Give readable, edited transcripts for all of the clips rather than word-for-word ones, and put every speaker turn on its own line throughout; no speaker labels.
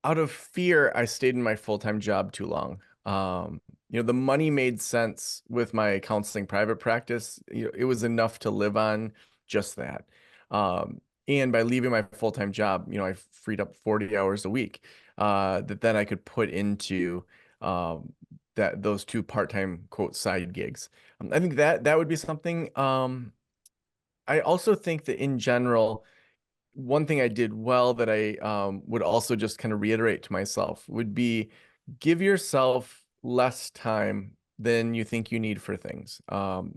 Out of fear, I stayed in my full-time job too long. The money made sense with my counseling private practice. It was enough to live on just that. And by leaving my full-time job, I freed up 40 hours a week that then I could put into those two part-time quote side gigs. I think that would be something. I also think that in general, one thing I did well that I would also just kind of reiterate to myself would be give yourself less time than you think you need for things.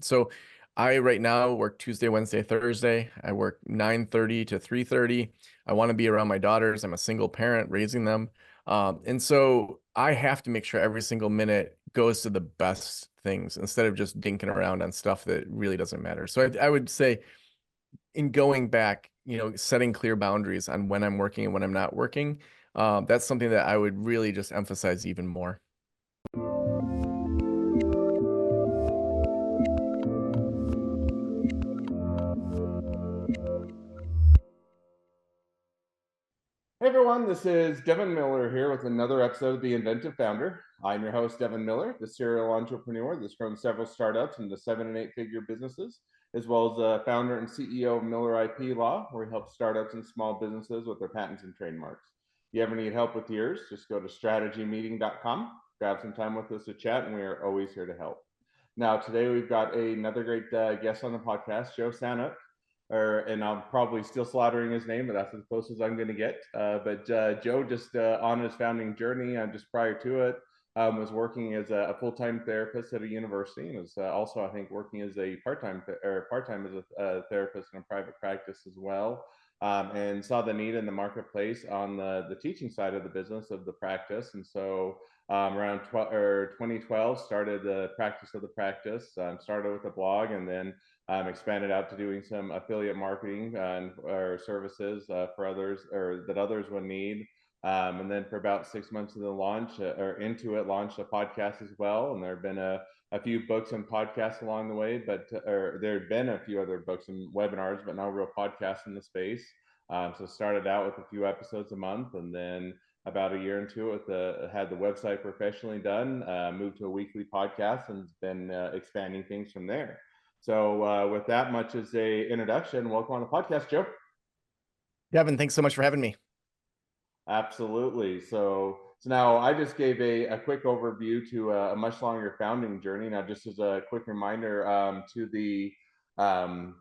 So I right now work Tuesday, Wednesday, Thursday. I work 9:30 to 3:30. I want to be around my daughters. I'm a single parent raising them. And so I have to make sure every single minute goes to the best things instead of just dinking around on stuff that really doesn't matter. So I would say in going back, setting clear boundaries on when I'm working and when I'm not working, that's something that I would really just emphasize even more.
Hey everyone, this is Devin Miller here with another episode of The Inventive Founder. I'm your host, Devin Miller, the serial entrepreneur that's grown several startups into 7 and 8 figure businesses, as well as the founder and CEO of Miller IP Law, where we help startups and small businesses with their patents and trademarks. If you ever need help with yours, just go to strategymeeting.com, grab some time with us to chat, and we are always here to help. Now, today we've got another great guest on the podcast, Joe Sanok, and I'm probably still slaughtering his name, but that's as close as I'm going to get. But Joe, just on his founding journey, just prior to it, was working as a full-time therapist at a university, and was also, I think, working as a part-time as a therapist in a private practice as well. And saw the need in the marketplace on the teaching side of the business of the practice, and so around 2012 started the practice of the practice. Started with a blog, and then expanded out to doing some affiliate marketing or services for others or that others would need. And then for about 6 months of the launch or into it, launched a podcast as well. And there have been a few books and podcasts along the way, but or there had been a few other books and webinars, but no real podcasts in the space. So started out with a few episodes a month, and then about a year into it, had the website professionally done, moved to a weekly podcast, and been expanding things from there. So with that much as a introduction, welcome on the podcast, Joe.
Devin, thanks so much for having me.
Absolutely. So now I just gave a quick overview to a much longer founding journey. Now, just as a quick reminder to the um,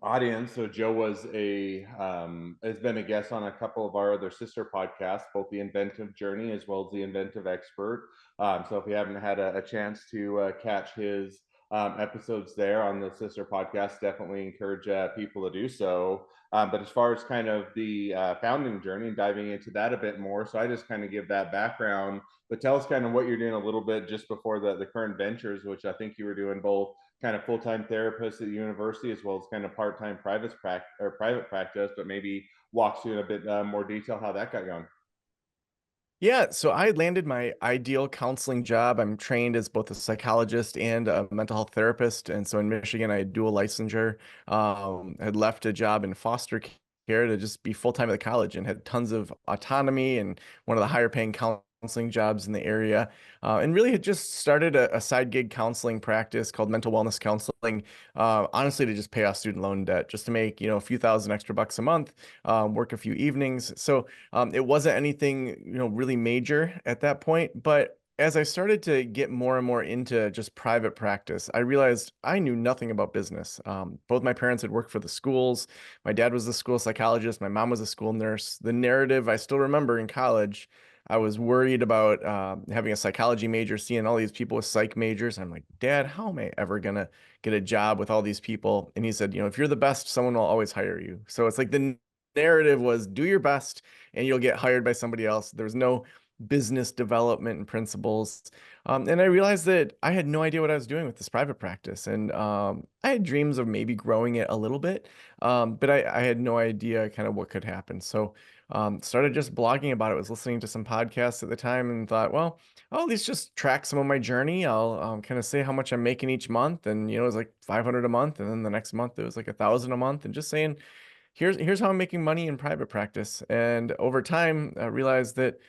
audience, so Joe has been a guest on a couple of our other sister podcasts, both the Inventive Journey as well as the Inventive Expert. So if you haven't had a chance to catch his episodes there on the sister podcast, definitely encourage people to do so. But as far as kind of the founding journey and diving into that a bit more, so I just kind of give that background, but tell us kind of what you're doing a little bit just before the current ventures, which I think you were doing both kind of full-time therapist at the university as well as kind of part-time private practice, but maybe walk through in a bit more detail how that got going.
Yeah, so I landed my ideal counseling job. I'm trained as both a psychologist and a mental health therapist. And so in Michigan, I had dual licensure. Had left a job in foster care to just be full time at the college and had tons of autonomy and one of the higher paying counseling jobs in the area. And really had just started a side gig counseling practice called mental wellness counseling, honestly, to just pay off student loan debt, just to make, a few thousand extra bucks a month, work a few evenings. So it wasn't anything, really major at that point, but as I started to get more and more into just private practice, I realized I knew nothing about business. Both my parents had worked for the schools. My dad was a school psychologist. My mom was a school nurse. The narrative I still remember in college, I was worried about having a psychology major, seeing all these people with psych majors. I'm like, Dad, how am I ever gonna get a job with all these people? And he said, if you're the best, someone will always hire you. So it's like the narrative was do your best and you'll get hired by somebody else. There was no business development and principles. And I realized that I had no idea what I was doing with this private practice. And I had dreams of maybe growing it a little bit, but I had no idea kind of what could happen. So started just blogging about it, was listening to some podcasts at the time and thought, well, I'll at least just track some of my journey. I'll kind of say how much I'm making each month. And, it was like 500 a month. And then the next month it was like 1,000 a month and just saying, here's how I'm making money in private practice. And over time, I realized that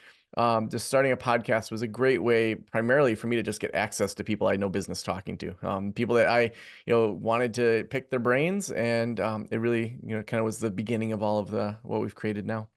just starting a podcast was a great way, primarily for me to just get access to people I know business talking to, people that I, wanted to pick their brains, and it really, kind of was the beginning of all of the what we've created now.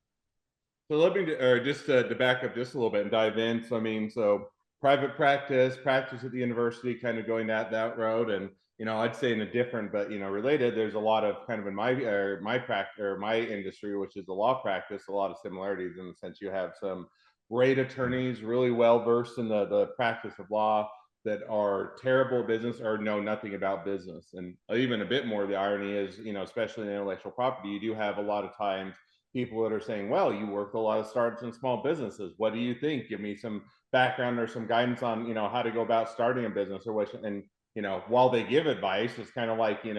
So let me, or just to back up just a little bit and dive in. So I mean, so private practice, practice at the university, kind of going that road, and I'd say in a different but related. There's a lot of kind of in my practice or my industry, which is the law practice, a lot of similarities in the sense you have some great attorneys, really well versed in the practice of law that are terrible business or know nothing about business. And even a bit more, the irony is, especially in intellectual property, you do have a lot of times people that are saying, well, you work with a lot of startups and small businesses. What do you think? Give me some background or some guidance on, how to go about starting a business or what. And, while they give advice, it's kind of like, they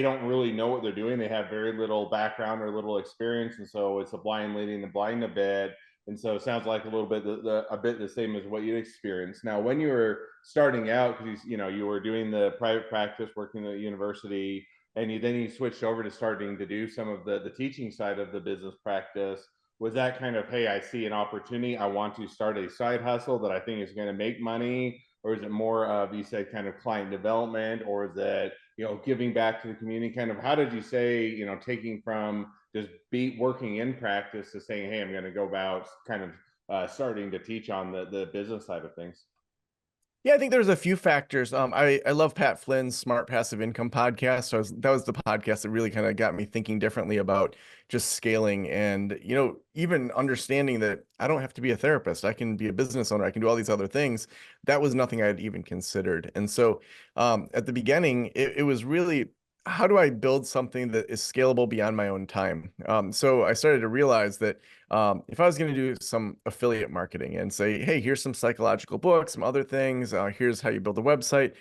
don't really know what they're doing. They have very little background or little experience. And so it's a blind leading the blind a bit. And so it sounds like a little bit a bit the same as what you experienced. Now, when you were starting out, because you were doing the private practice, working at the university, and you switched over to starting to do some of the teaching side of the business practice. Was that kind of, hey, I see an opportunity, I want to start a side hustle that I think is going to make money? Or is it more of, you said, kind of client development? Or is it giving back to the community? Kind of, how did you say, taking from just working in practice to saying, hey, I'm going to go about kind of starting to teach on the business side of things?
Yeah, I think there's a few factors. I love Pat Flynn's Smart Passive Income podcast. So that was the podcast that really kind of got me thinking differently about just scaling, and even understanding that I don't have to be a therapist. I can be a business owner. I can do all these other things. That was nothing I had even considered. And so at the beginning, it was really, how do I build something that is scalable beyond my own time? So I started to realize that if I was going to do some affiliate marketing and say, hey, here's some psychological books, some other things, here's how you build a website,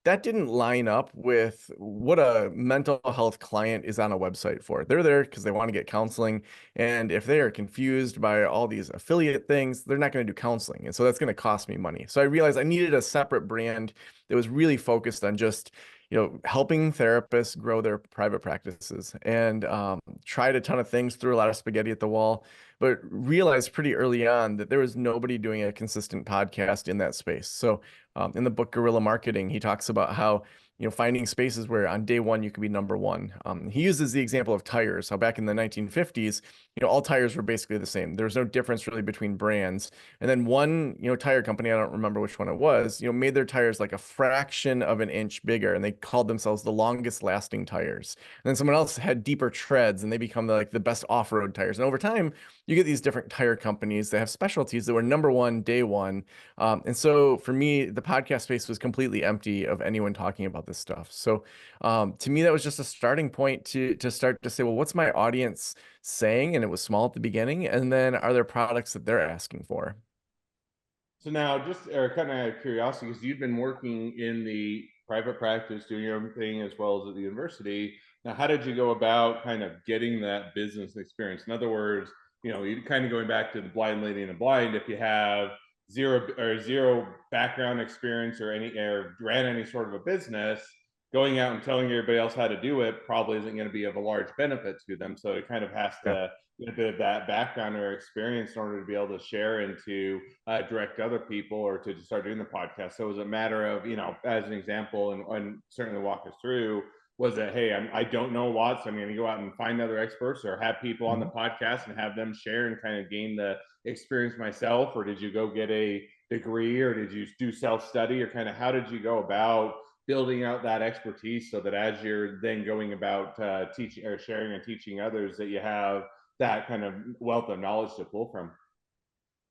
that didn't line up with what a mental health client is on a website for. They're there because they want to get counseling. And if they are confused by all these affiliate things, they're not going to do counseling. And so that's going to cost me money. So I realized I needed a separate brand that was really focused on just, helping therapists grow their private practices, and tried a ton of things, threw a lot of spaghetti at the wall, but realized pretty early on that there was nobody doing a consistent podcast in that space. So in the book Guerrilla Marketing, he talks about how, finding spaces where on day one you can be number one. He uses the example of tires, how back in the 1950s, all tires were basically the same. There was no difference really between brands. And then one, tire company, I don't remember which one it was, made their tires like a fraction of an inch bigger, and they called themselves the longest lasting tires. And then someone else had deeper treads, and they become like the best off-road tires. And over time, you get these different tire companies that have specialties that were number one day one. And so for me, the podcast space was completely empty of anyone talking about this stuff. So to me, that was just a starting point to start to say, well, what's my audience saying? And it was small at the beginning. And then are there products that they're asking for?
So now, just kind of out of curiosity, because you've been working in the private practice, doing your own thing as well as at the university. Now, how did you go about kind of getting that business experience? In other words, you kind of going back to the blind leading the blind. If you have zero background experience or ran any sort of a business, going out and telling everybody else how to do it probably isn't going to be of a large benefit to them. So it kind of has
Yeah.
to get a bit of that background or experience in order to be able to share and to direct other people or to start doing the podcast. So it was a matter of, as an example, and certainly walk us through, was that, hey, I don't know a lot, so I'm going to go out and find other experts or have people on the
Mhm.
podcast and have them share and kind of gain the experience myself? Or did you go get a degree, or did you do self-study, or kind of how did you go about building out that expertise so that as you're then going about teaching or sharing and teaching others, that you have that kind of wealth of knowledge to pull from?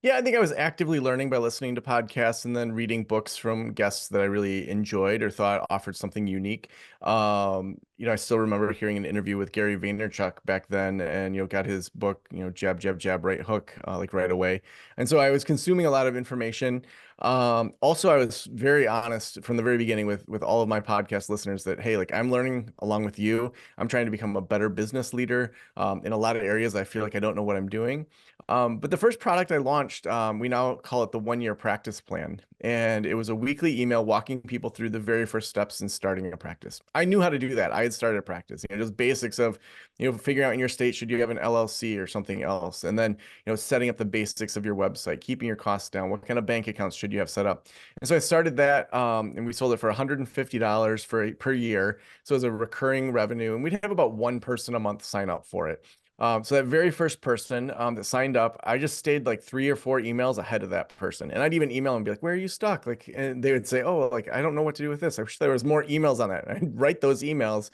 Yeah, I think I was actively learning by listening to podcasts and then reading books from guests that I really enjoyed or thought offered something unique. I still remember hearing an interview with Gary Vaynerchuk back then, and got his book, Jab, Jab, Jab, Right Hook, like right away. And so I was consuming a lot of information. Also, I was very honest from the very beginning with all of my podcast listeners that, hey, like I'm learning along with you. I'm trying to become a better business leader. In a lot of areas, I feel like I don't know what I'm doing. But the first product I launched, we now call it the 1 year practice plan. And it was a weekly email walking people through the very first steps in starting a practice. I knew how to do that. I had started a practice, just basics of, figuring out in your state, should you have an LLC or something else? And then, setting up the basics of your website, keeping your costs down. What kind of bank accounts should you have set up? And so I started that, and we sold it for $150 per year. So it was a recurring revenue, and we'd have about one person a month sign up for it. So that very first person that signed up, I just stayed like 3 or 4 emails ahead of that person, and I'd even email and be like, "Where are you stuck?" Like, and they would say, "Oh, like I don't know what to do with this. I wish there was more emails on that." I'd write those emails,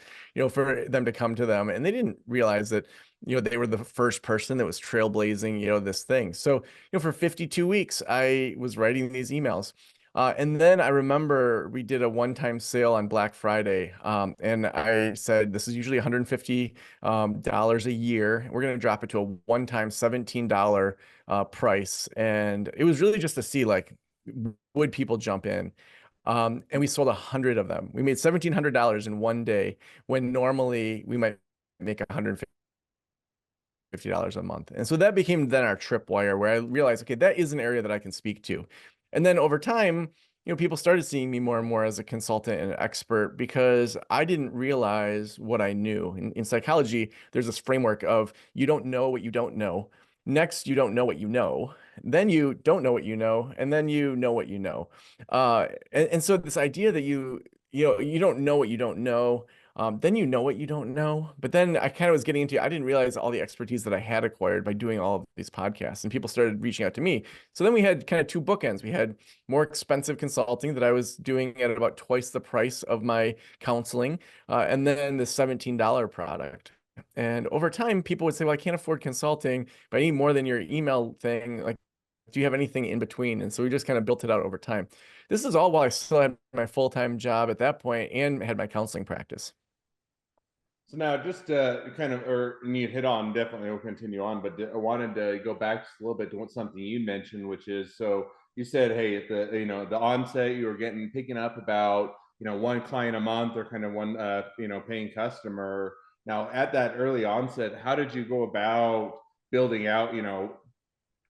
for them to come to them, and they didn't realize that, they were the first person that was trailblazing, this thing. So, for 52 weeks, I was writing these emails. And then I remember we did a one-time sale on Black Friday, and I said this is usually $150 dollars a year. We're going to drop it to a one-time $17 price, and it was really just to see like would people jump in. And we sold 100 of them. We made $1,700 in one day when normally we might make $150 a month. And so that became then our tripwire where I realized, okay, that is an area that I can speak to. And then over time, people started seeing me more and more as a consultant and an expert because I didn't realize what I knew. In psychology, there's this framework of you don't know what you don't know. Next, you don't know what you know. Then you don't know what you know, and then you know what you know. And so this idea that you don't know what you don't know, then you know what you don't know. But then I kind of was getting into, I didn't realize all the expertise that I had acquired by doing all of these podcasts, and people started reaching out to me. So then we had kind of two bookends. We had more expensive consulting that I was doing at about twice the price of my counseling, and then the $17 product. And over time, people would say, "Well, I can't afford consulting, but I need more than your email thing. Like, do you have anything in between?" And so we just kind of built it out over time. This is all while I still had my full-time job at that point and had my counseling practice.
So now, just kind of, and you hit on, definitely we'll continue on, but I wanted to go back just a little bit to something you mentioned, which is, so you said, hey, at the the onset, you were picking up about one client a month or kind of one paying customer. Now, at that early onset, how did you go about building out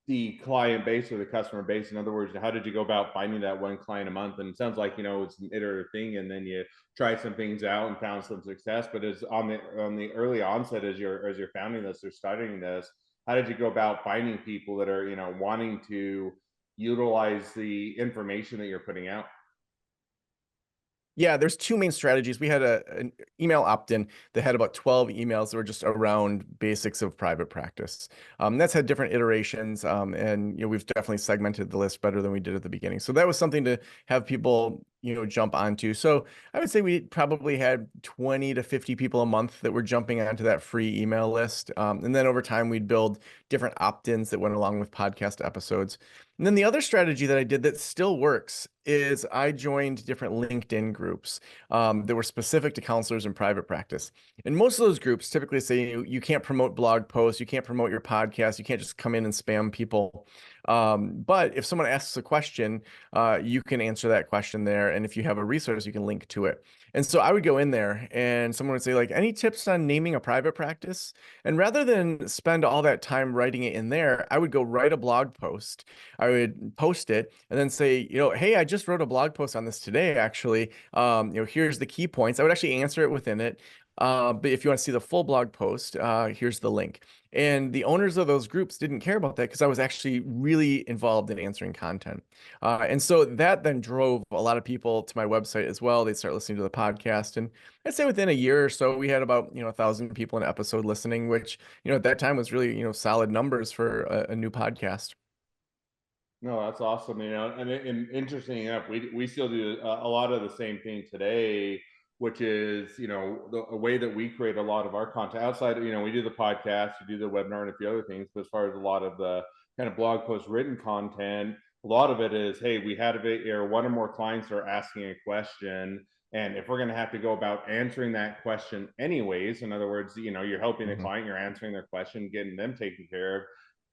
the client base or the customer base? In other words, how did you go about finding that one client a month? And it sounds like it's an iterative thing, and then you try some things out and found some success. But as on the early onset, as you're founding this or starting this, how did you go about finding people that are wanting to utilize the information that you're putting out?
Yeah, there's two main strategies. We had an email opt-in that had about 12 emails that were just around basics of private practice. That's had different iterations, and we've definitely segmented the list better than we did at the beginning. So that was something to have people jump onto. So I would say we probably had 20 to 50 people a month that were jumping onto that free email list. And then over time, we'd build different opt-ins that went along with podcast episodes. And then the other strategy that I did that still works is I joined different LinkedIn groups that were specific to counselors in private practice. And most of those groups typically say you can't promote blog posts, you can't promote your podcast, you can't just come in and spam people. But if someone asks a question, you can answer that question there. And if you have a resource, you can link to it. And so I would go in there and someone would say, like, any tips on naming a private practice? And rather than spend all that time writing it in there, I would go write a blog post. I would post it and then say, hey, I just wrote a blog post on this today, actually. Here's the key points. I would actually answer it within it. But if you want to see the full blog post, here's the link. And the owners of those groups didn't care about that because I was actually really involved in answering content. And so that then drove a lot of people to my website as well. They'd start listening to the podcast. And I'd say within a year or so, we had about, 1,000 people an episode listening, which, at that time was really, solid numbers for a new podcast.
No, that's awesome. And interesting enough, we still do a lot of the same thing today, which is a way that we create a lot of our content outside. We do the podcast, we do the webinar, and a few other things. But as far as a lot of the kind of blog post written content, a lot of it is, hey, we had or one or more clients are asking a question. And if we're going to have to go about answering that question anyways, in other words, you're helping the
Mhm.
client, you're answering their question, getting them taken care of,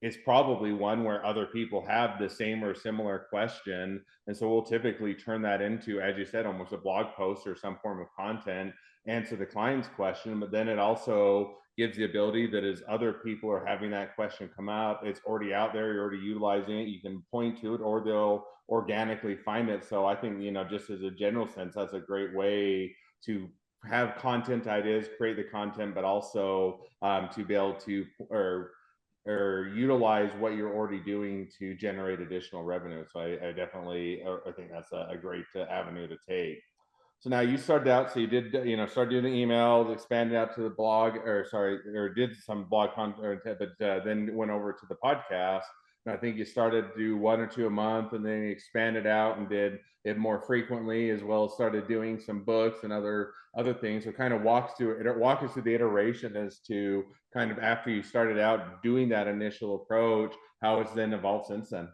it's probably one where other people have the same or similar question. And so we'll typically turn that into, as you said, almost a blog post or some form of content. answer the client's question, but then it also gives the ability that as other people are having that question come out, it's already out there, you're already utilizing it, you can point to it, or they'll organically find it. So I think, just as a general sense, that's a great way to have content ideas, create the content, but also to be able to or utilize what you're already doing to generate additional revenue. So I definitely I think that's a great avenue to take. So now you started out, so you did, start doing the emails, expanded out to the blog, or sorry, or did some blog content, but then went over to the podcast. And I think you started to do one or two a month, and then you expanded out and did it more frequently, as well as started doing some books and other things. So kind of walk us through the iteration as to kind of after you started out doing that initial approach, how it's then evolved since then.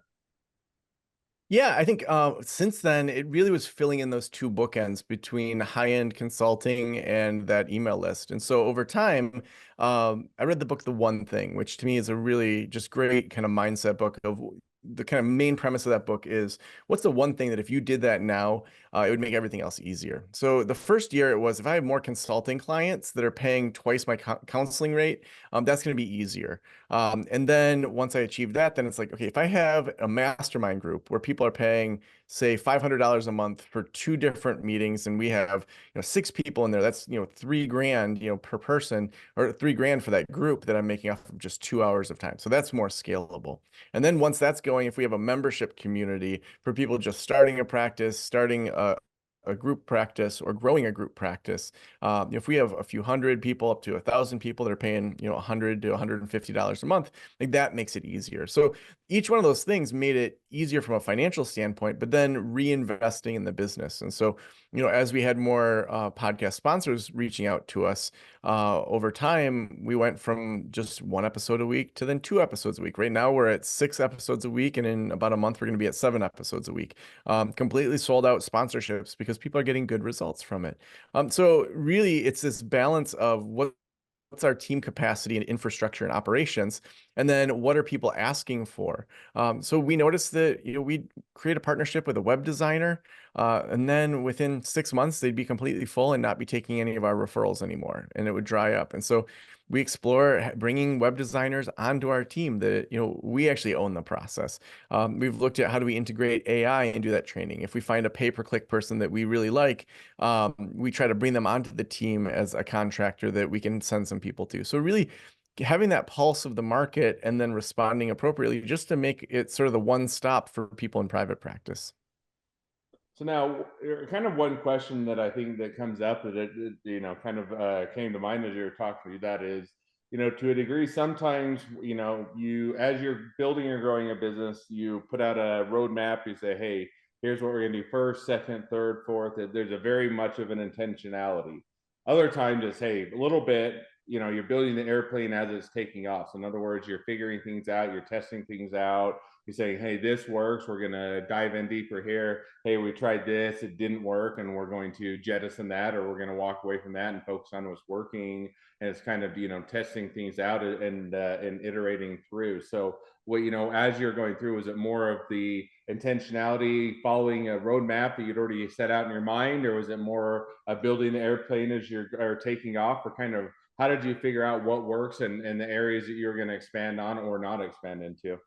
Yeah, I think since then, it really was filling in those two bookends between high-end consulting and that email list. And so over time, I read the book The One Thing, which to me is a really just great kind of mindset book of the kind of main premise of that book is what's the one thing that if you did that now, it would make everything else easier. So the first year it was if I have more consulting clients that are paying twice my counseling rate, that's going to be easier. And then once I achieve that, then it's like, okay, if I have a mastermind group where people are paying, say, $500 a month for two different meetings, and we have, 6 people in there, that's, 3 grand, per person, or 3 grand for that group that I'm making off of just 2 hours of time. So that's more scalable. And then once that's going, if we have a membership community for people just starting a practice, starting a group practice or growing a group practice. If we have a few hundred people up to 1,000 people that are paying, $100 to $150 a month, like that makes it easier. So each one of those things made it easier from a financial standpoint, but then reinvesting in the business. And so, as we had more podcast sponsors reaching out to us over time, we went from just 1 episode a week to then 2 episodes a week. Right now, we're at 6 episodes a week, and in about a month, we're going to be at 7 episodes a week. Completely sold out sponsorships because people are getting good results from it. So really, it's this balance of what's our team capacity and infrastructure and operations, and then what are people asking for. So we noticed that we create a partnership with a web designer, and then within 6 months they'd be completely full and not be taking any of our referrals anymore, and it would dry up. And so we explore bringing web designers onto our team that we actually own the process. We've looked at how do we integrate AI and do that training. If we find a pay-per-click person that we really like, we try to bring them onto the team as a contractor that we can send some people to. So really having that pulse of the market and then responding appropriately just to make it sort of the one stop for people in private practice.
So now, kind of one question that I think that comes up that kind of came to mind as you were talking to that is, to a degree, sometimes you as you're building or growing a business, you put out a roadmap. You say, hey, here's what we're gonna do first, second, third, fourth. There's a very much of an intentionality. Other times, it's hey, a little bit. You're building the airplane as it's taking off. So in other words, you're figuring things out, you're testing things out. You're saying, hey, this works. We're gonna dive in deeper here. Hey, we tried this, it didn't work, and we're going to jettison that, or we're going to walk away from that and focus on what's working. And it's kind of testing things out and iterating through. So what as you're going through, is it more of the intentionality, following a roadmap that you'd already set out in your mind, or was it more building the airplane as you're taking off, or kind of how did you figure out what works and the areas that you're going to expand on or not expand into?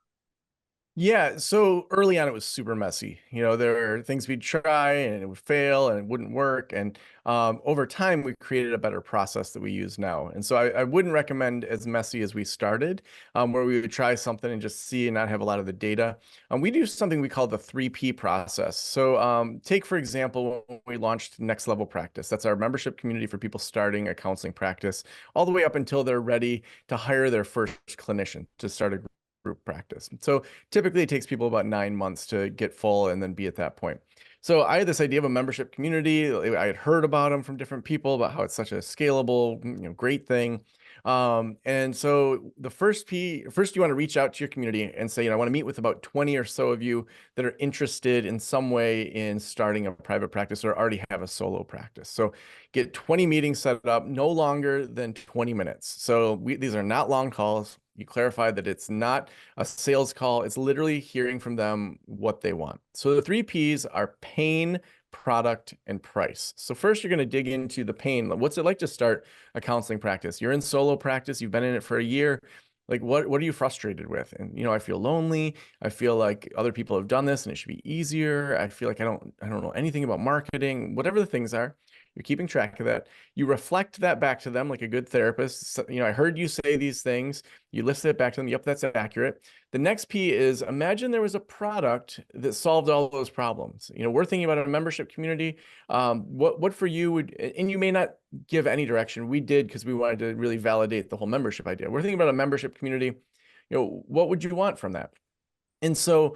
Yeah, so early on it was super messy. There were things we'd try and it would fail and it wouldn't work. And over time, we created a better process that we use now. And so I wouldn't recommend as messy as we started, where we would try something and just see and not have a lot of the data. We do something we call the 3P process. So take, for example, when we launched Next Level Practice. That's our membership community for people starting a counseling practice, all the way up until they're ready to hire their first clinician to start a group practice. So typically it takes people about 9 months to get full and then be at that point. So I had this idea of a membership community. I had heard about them from different people about how it's such a scalable, great thing. And so the first you want to reach out to your community and say, I want to meet with about 20 or so of you that are interested in some way in starting a private practice or already have a solo practice. So get 20 meetings set up, no longer than 20 minutes. So these are not long calls. You clarify that it's not a sales call. It's literally hearing from them what they want. So the 3 Ps are pain, product, and price. So first, you're going to dig into the pain. What's it like to start a counseling practice? You're in solo practice. You've been in it for a year. Like, what are you frustrated with? And, I feel lonely. I feel like other people have done this and it should be easier. I feel like I don't know anything about marketing, whatever the things are. You're keeping track of that. You reflect that back to them like a good therapist. So, I heard you say these things. You list it back to them. Yep, that's accurate. The next P is imagine there was a product that solved all those problems. We're thinking about a membership community. What for you would, and you may not give any direction. We did because we wanted to really validate the whole membership idea. We're thinking about a membership community. What would you want from that? And so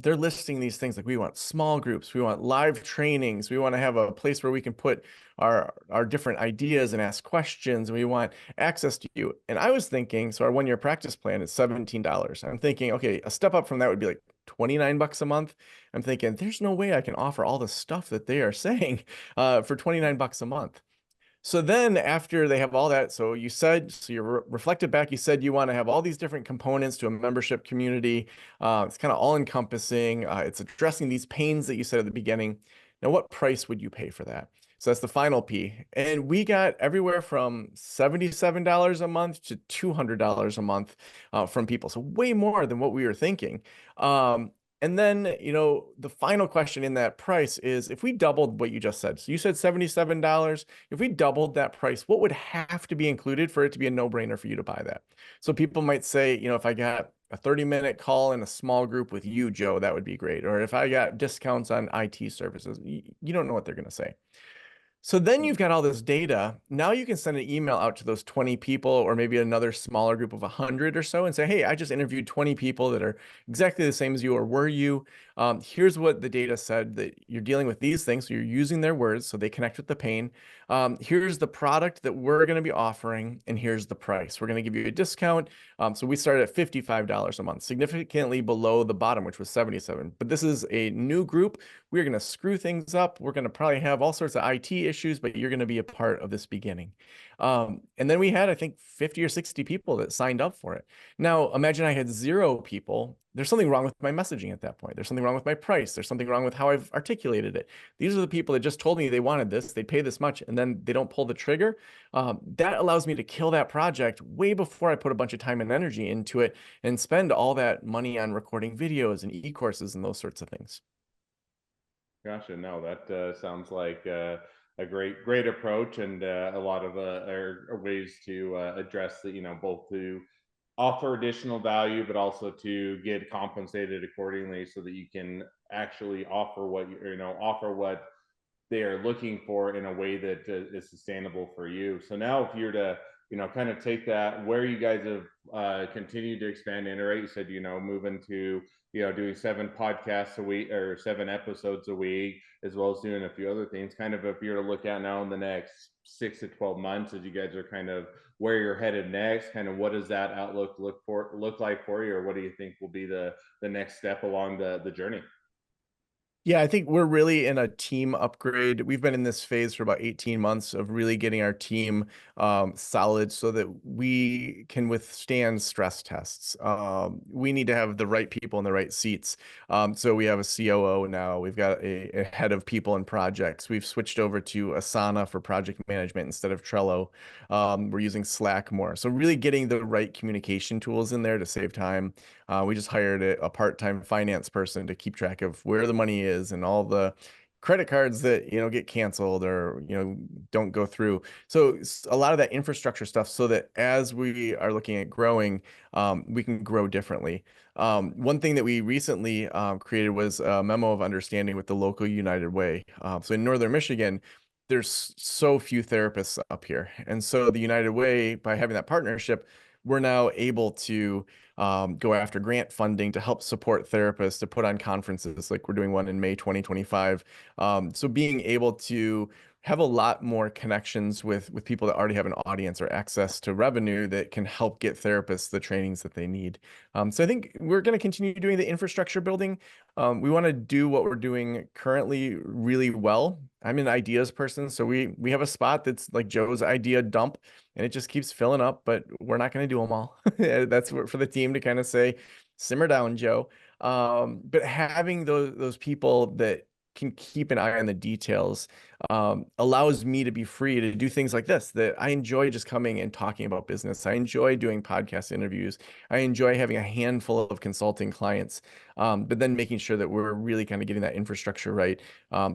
they're listing these things like we want small groups, we want live trainings, we want to have a place where we can put our different ideas and ask questions, and we want access to you. And I was thinking, so our 1 year practice plan is $17. I'm thinking, okay, a step up from that would be like 29 bucks a month. I'm thinking, there's no way I can offer all the stuff that they are saying for 29 bucks a month. So then after they have all that, so you reflected back, you said you want to have all these different components to a membership community. It's kind of all encompassing. It's addressing these pains that you said at the beginning. Now, what price would you pay for that? So that's the final P. And we got everywhere from $77 a month to $200 a month from people. So way more than what we were thinking. And then, the final question in that price is if we doubled what you just said, so you said $77, if we doubled that price, what would have to be included for it to be a no-brainer for you to buy that? So people might say, if I got a 30-minute call in a small group with you, Joe, that would be great. Or if I got discounts on IT services, you don't know what they're going to say. So then you've got all this data. Now you can send an email out to those 20 people or maybe another smaller group of 100 or so and say, hey, I just interviewed 20 people that are exactly the same as you or were you. Here's what the data said that you're dealing with these things. So you're using their words so they connect with the pain. Here's the product that we're going to be offering, and here's the price. We're going to give you a discount. So we started at $55 a month, significantly below the bottom, which was 77. But this is a new group. We're going to screw things up. We're going to probably have all sorts of IT issues, but you're going to be a part of this beginning. And then we had, I think, 50 or 60 people that signed up for it. Now, imagine I had 0 people. There's something wrong with my messaging at that point. There's something wrong with my price. There's something wrong with how I've articulated it. These are the people that just told me they wanted this. They pay this much, and then they don't pull the trigger. That allows me to kill that project way before I put a bunch of time and energy into it and spend all that money on recording videos and e-courses and those sorts of things.
Gotcha. No, that sounds like a great approach, and a lot of are ways to address that. Both to offer additional value, but also to get compensated accordingly, so that you can actually offer what offer what they are looking for in a way that is sustainable for you. So now, if you're to kind of take that where you guys have continued to expand and iterate, you said moving to doing 7 podcasts a week or 7 episodes a week, as well as doing a few other things. Kind of if you're to look at now in the next 6 to 12 months, as you guys are kind of where you're headed next, kind of what does that outlook look like for you, or what do you think will be the next step along the journey?
Yeah, I think we're really in a team upgrade. We've been in this phase for about 18 months of really getting our team solid so that we can withstand stress tests. We need to have the right people in the right seats. So we have a COO now. We've got a head of people and projects. We've switched over to Asana for project management instead of Trello. We're using Slack more. So really getting the right communication tools in there to save time. We just hired a part-time finance person to keep track of where the money is and all the credit cards that get canceled or don't go through. So a lot of that infrastructure stuff, so that as we are looking at growing, we can grow differently. One thing that we recently created was a memo of understanding with the local United Way. So in Northern Michigan, there's so few therapists up here, and so the United Way, by having that partnership, we're now able to go after grant funding to help support therapists to put on conferences, like we're doing one in May 2025. So being able to have a lot more connections with people that already have an audience or access to revenue that can help get therapists the trainings that they need. So I think we're going to continue doing the infrastructure building. We want to do what we're doing currently really well. I'm an ideas person, so we have a spot that's like Joe's idea dump, and it just keeps filling up, but we're not going to do them all. That's for the team to kind of say, simmer down, Joe. But having those people that can keep an eye on the details, allows me to be free to do things like this, that I enjoy just coming and talking about business. I enjoy doing podcast interviews. I enjoy having a handful of consulting clients, but then making sure that we're really kind of getting that infrastructure right,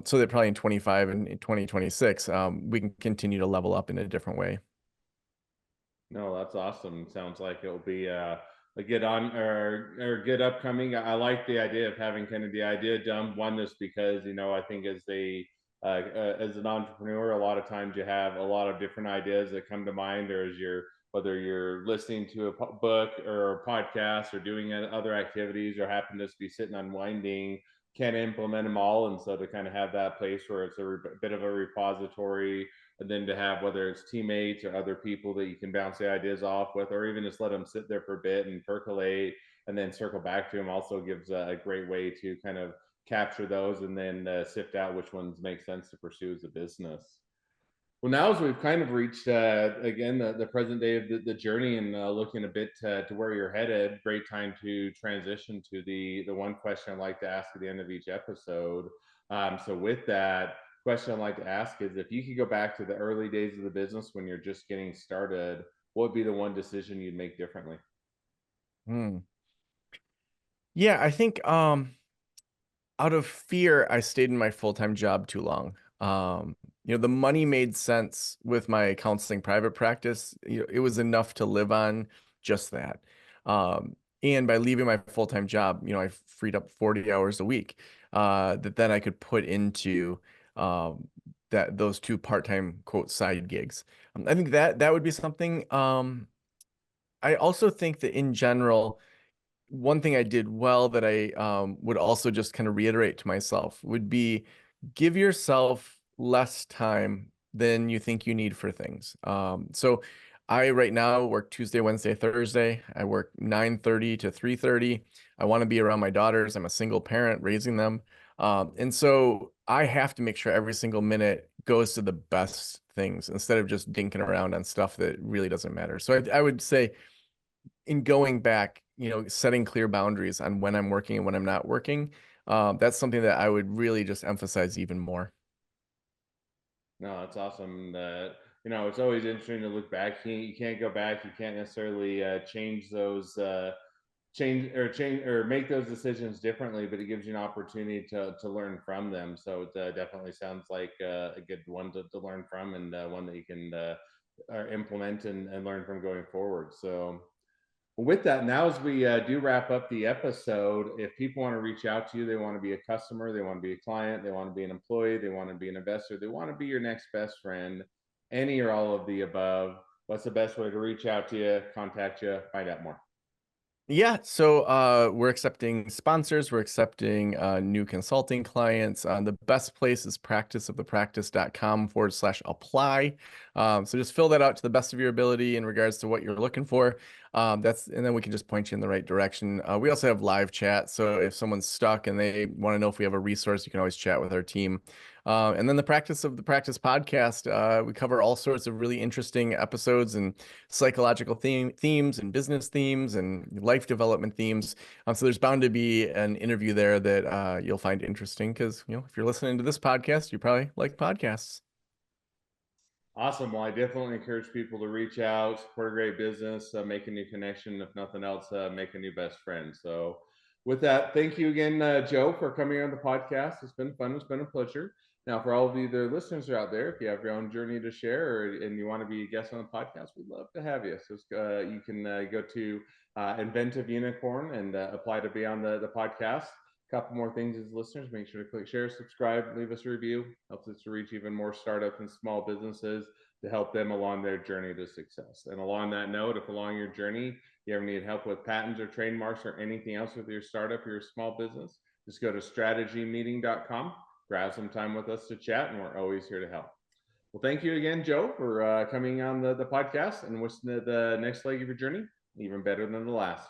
so that probably in 25 and in 2026, we can continue to level up in a different way.
No, that's awesome. Sounds like it'll be a good on or good upcoming. I like the idea of having kind of the idea dump one, just because I think as an entrepreneur, a lot of times you have a lot of different ideas that come to mind, or as you're whether you're listening to a book or a podcast or doing other activities, or happen to just be sitting unwinding, can't implement them all, and so to kind of have that place where it's a bit of a repository, and then to have whether it's teammates or other people that you can bounce the ideas off with, or even just let them sit there for a bit and percolate and then circle back to them, also gives a great way to kind of capture those and then sift out which ones make sense to pursue as a business. Well, now as we've kind of reached again the present day of the journey, and looking a bit to where you're headed, great time to transition to the one question I like to ask at the end of each episode. So with that question, I'd like to ask is, if you could go back to the early days of the business when you're just getting started, what would be the one decision you'd make differently?
Hmm. Yeah, I think out of fear, I stayed in my full-time job too long. The money made sense with my counseling private practice. It was enough to live on just that. And by leaving my full-time job, I freed up 40 hours a week, that then I could put into those two part-time quote side gigs. I think that would be something. I also think that in general, one thing I did well that I would also just kind of reiterate to myself would be give yourself less time than you think you need for things. So I right now work Tuesday, Wednesday, Thursday. I work 9:30 to 3:30. I want to be around my daughters. I'm a single parent raising them. And so I have to make sure every single minute goes to the best things instead of just dinking around on stuff that really doesn't matter. So I would say in going back, setting clear boundaries on when I'm working and when I'm not working, that's something that I would really just emphasize even more.
No, that's awesome. It's always interesting to look back. You can't go back. You can't necessarily change those change or make those decisions differently, but it gives you an opportunity to learn from them. So it definitely sounds like a good one to learn from, and one that you can implement and learn from going forward. So with that, now as we do wrap up the episode, if people want to reach out to you, they want to be a customer, they want to be a client, they want to be an employee, they want to be an investor, they want to be your next best friend, any or all of the above, what's the best way to reach out to you, contact you, find out more?
Yeah, so we're accepting sponsors, we're accepting new consulting clients. The best place is practiceofthepractice.com/apply. So just fill that out to the best of your ability in regards to what you're looking for. And then we can just point you in the right direction. We also have live chat. So if someone's stuck and they want to know if we have a resource, you can always chat with our team. And then the Practice of the Practice podcast, we cover all sorts of really interesting episodes and psychological themes and business themes and life development themes. So there's bound to be an interview there that you'll find interesting because, if you're listening to this podcast, you probably like podcasts.
Awesome. Well, I definitely encourage people to reach out, support a great business, make a new connection. If nothing else, make a new best friend. So, with that, thank you again, Joe, for coming on the podcast. It's been fun. It's been a pleasure. Now, for all of you the listeners are out there, if you have your own journey to share, and you want to be a guest on the podcast, we'd love to have you. So you can go to Inventive Unicorn and apply to be on the podcast. Couple more things as listeners, make sure to click share, subscribe, leave us a review. Helps us to reach even more startups and small businesses to help them along their journey to success. And along that note, if along your journey you ever need help with patents or trademarks or anything else with your startup or your small business, just go to strategymeeting.com, grab some time with us to chat, and we're always here to help. Well, thank you again, Joe, for coming on the podcast, and wishing the next leg of your journey even better than the last.